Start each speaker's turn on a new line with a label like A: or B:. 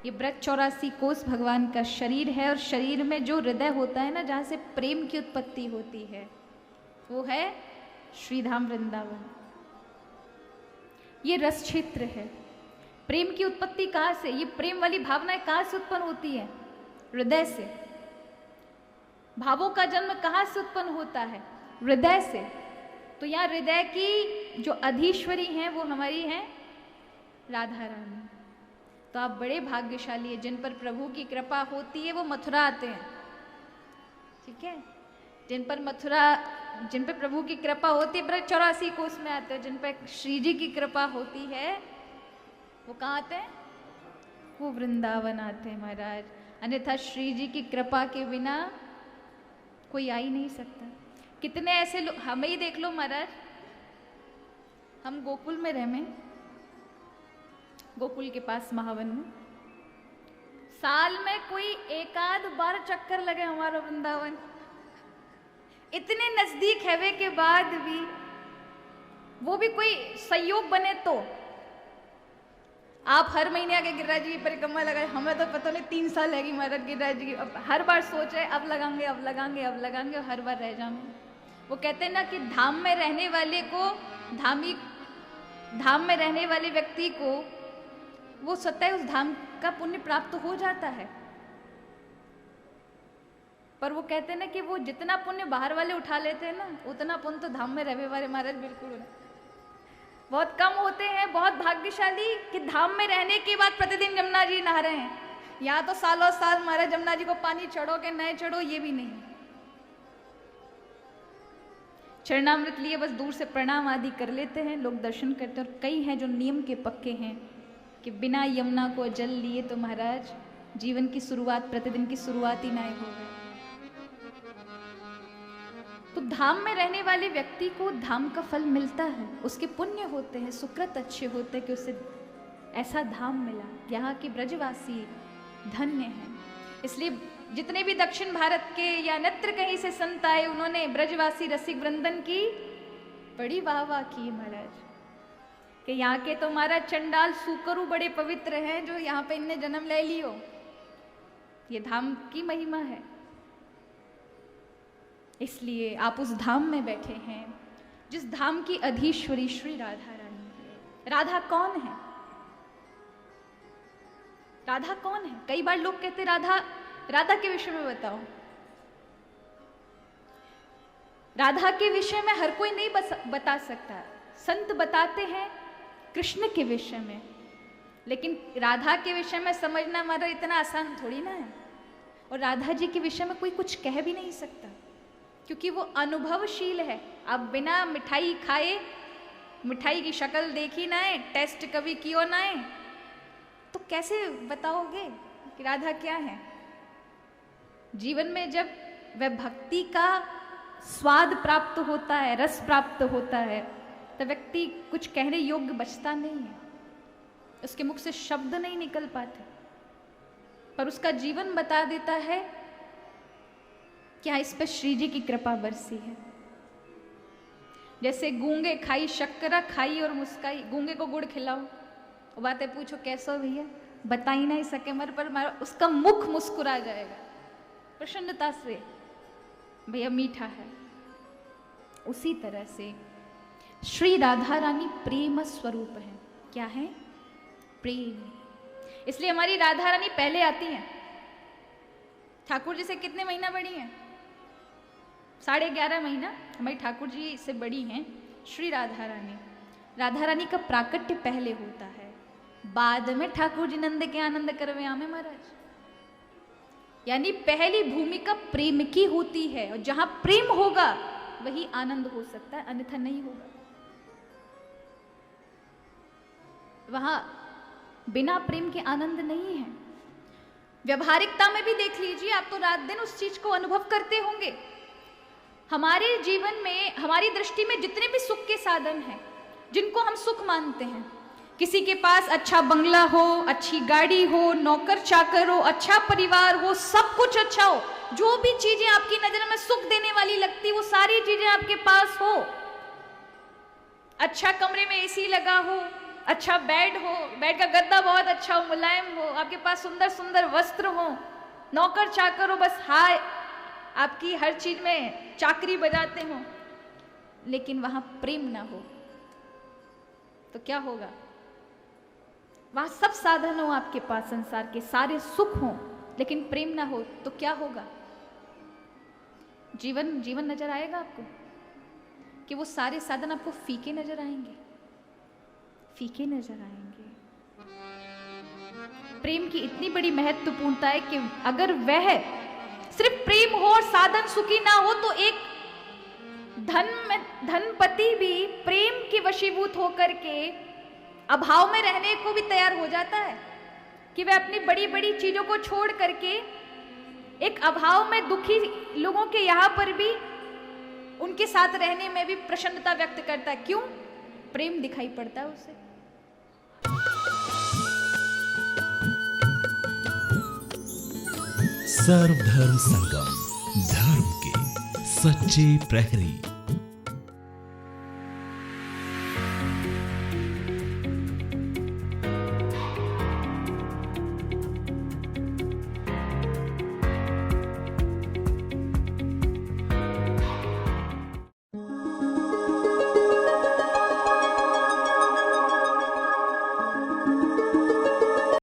A: ये ब्रज 84 कोस भगवान का शरीर है, और शरीर में जो हृदय होता है ना, जहाँ से प्रेम की उत्पत्ति होती है, वो है श्रीधाम वृंदावन। ये रस क्षेत्र है। प्रेम की उत्पत्ति कहाँ से, ये प्रेम वाली भावनाएं कहाँ से उत्पन्न होती है? हृदय से। भावों का जन्म कहाँ से उत्पन्न होता है? हृदय से। तो यहाँ हृदय की जो अधीश्वरी हैं वो हमारी हैं राधा रानी। तो आप बड़े भाग्यशाली हैं, जिन पर प्रभु की कृपा होती है वो मथुरा आते हैं, ठीक है? जिन पर प्रभु की कृपा होती है ब्रज 84 कोस में आते हैं। जिन पर श्री जी की कृपा होती है वो कहाँ आते हैं? वो वृंदावन आते हैं महाराज। अन्यथा श्री जी की कृपा के बिना कोई आ ही नहीं सकता। कितने ऐसे लोग, हमें ही देख लो महाराज, हम गोकुल में रहे, गोकुल के पास महावन में, साल में कोई एक आध बार चक्कर लगे हमारा वृंदावन। इतने नजदीक है के बाद भी, वो भी कोई संयोग बने तो आप हर महीने आके गिरिराज जी की परिक्रमा लगाए। हमें तो पता नहीं 3 साल लगी महाराज गिरिराज जी की। अब हर बार सोच रहे अब लगाएंगे अब लगाएंगे अब लगाएंगे, और हर बार रह जाएंगे। वो कहते हैं ना कि धाम में रहने वाले को, धाम में रहने वाले व्यक्ति को वो स्वतः उस धाम का पुण्य प्राप्त हो जाता है। पर वो कहते हैं ना कि वो जितना पुण्य बाहर वाले उठा लेते हैं ना, उतना पुण्य तो धाम में रहने वाले महाराज बिल्कुल बहुत कम होते हैं। बहुत भाग्यशाली कि धाम में रहने के बाद प्रतिदिन यमुना जी नहा रहे हैं। यहाँ तो सालों साल महाराज यमुना जी को पानी चढ़ो के नए चढ़ो ये भी नहीं। चरणामृत लिए बस दूर से प्रणाम आदि कर लेते हैं लोग, दर्शन करते हैं। और कई हैं जो नियम के पक्के हैं कि बिना यमुना को जल लिए तो महाराज जीवन की शुरुआत, प्रतिदिन की शुरुआत ही ना हो। तो धाम में रहने वाले व्यक्ति को धाम का फल मिलता है, उसके पुण्य होते हैं, सुकृत अच्छे होते हैं कि उसे ऐसा धाम मिला। यहाँ के ब्रजवासी धन्य हैं। इसलिए जितने भी दक्षिण भारत के या अन्यत्र कहीं से संत आए, उन्होंने ब्रजवासी रसिक वृंदन की बड़ी वाह वाह की महाराज कि यहाँ के तो हमारा चंडाल सूकरू बड़े पवित्र हैं जो यहाँ पे इनने जन्म ले लियो। ये धाम की महिमा है। इसलिए आप उस धाम में बैठे हैं जिस धाम की अधीश्वरी श्री राधा रानी है। राधा कौन है? राधा कौन है? कई बार लोग कहते राधा के विषय में बताओ। राधा के विषय में हर कोई नहीं बता सकता। संत बताते हैं कृष्ण के विषय में, लेकिन राधा के विषय में समझना हमारा इतना आसान थोड़ी ना है। और राधा जी के विषय में कोई कुछ कह भी नहीं सकता, क्योंकि वो अनुभवशील है। आप बिना मिठाई खाए, मिठाई की शक्ल देखी ना है, टेस्ट कभी कियो ना है, तो कैसे बताओगे कि राधा क्या है? जीवन में जब वह भक्ति का स्वाद प्राप्त होता है, रस प्राप्त होता है, तो व्यक्ति कुछ कहने योग्य बचता नहीं है, उसके मुख से शब्द नहीं निकल पाते। पर उसका जीवन बता देता है क्या इस पर श्री जी की कृपा बरसी है। जैसे गूंगे खाई शक्करा खाई और मुस्काई, गूंगे को गुड़ खिलाओ, वो बातें पूछो कैसो भैया, बता ही नहीं सके मर, पर उसका मुख मुस्कुरा जाएगा प्रसन्नता से, भैया मीठा है। उसी तरह से श्री राधा रानी प्रेम स्वरूप है। क्या है? प्रेम। इसलिए हमारी राधा रानी पहले आती हैं। ठाकुर जी से कितने महीना बड़ी हैं? 11.5 महीना हमारी ठाकुर जी से बड़ी हैं श्री राधा रानी। राधा रानी का प्राकट्य पहले होता है, बाद में ठाकुर जी नंद के आनंद करवे आमे महाराज। यानी पहली भूमिका प्रेम की होती है, और जहां प्रेम होगा वही आनंद हो सकता है, अन्यथा नहीं होगा। वहां बिना प्रेम के आनंद नहीं है। व्यवहारिकता में भी देख लीजिए, आप तो रात दिन उस चीज को अनुभव करते होंगे। हमारे जीवन में, हमारी दृष्टि में जितने भी सुख के साधन हैं, जिनको हम सुख मानते हैं, किसी के पास अच्छा बंगला हो, अच्छी गाड़ी हो, नौकर चाकर हो, अच्छा परिवार हो, सब कुछ अच्छा हो, जो भी चीजें आपकी नजर में सुख देने वाली लगती, वो सारी चीजें आपके पास हो, अच्छा कमरे में एसी लगा हो, अच्छा बेड हो, बेड का गद्दा बहुत अच्छा हो, मुलायम हो, आपके पास सुंदर सुंदर वस्त्र हो, नौकर चाकर हो, बस हाय आपकी हर चीज में चाकरी बजाते हो, लेकिन वहां प्रेम ना हो तो क्या होगा? वहां सब साधन हो आपके पास, संसार के सारे सुख हो, लेकिन प्रेम ना हो तो क्या होगा? जीवन जीवन नजर आएगा आपको कि वो सारे साधन आपको फीके नजर आएंगे, फीके नजर आएंगे। प्रेम की इतनी बड़ी महत्वपूर्णता है कि अगर वह सिर्फ प्रेम हो और साधन सुखी ना हो तो एक धनपति भी प्रेम के वशीभूत होकर के अभाव में रहने को भी तैयार हो जाता है कि वह अपनी बड़ी बड़ी चीजों को छोड़ करके एक अभाव में दुखी लोगों के यहां पर भी उनके साथ रहने में भी प्रसन्नता व्यक्त करता है। क्यों? प्रेम दिखाई पड़ता है उसे।
B: सर्वधर्म संगम, धर्म के सच्चे प्रहरी।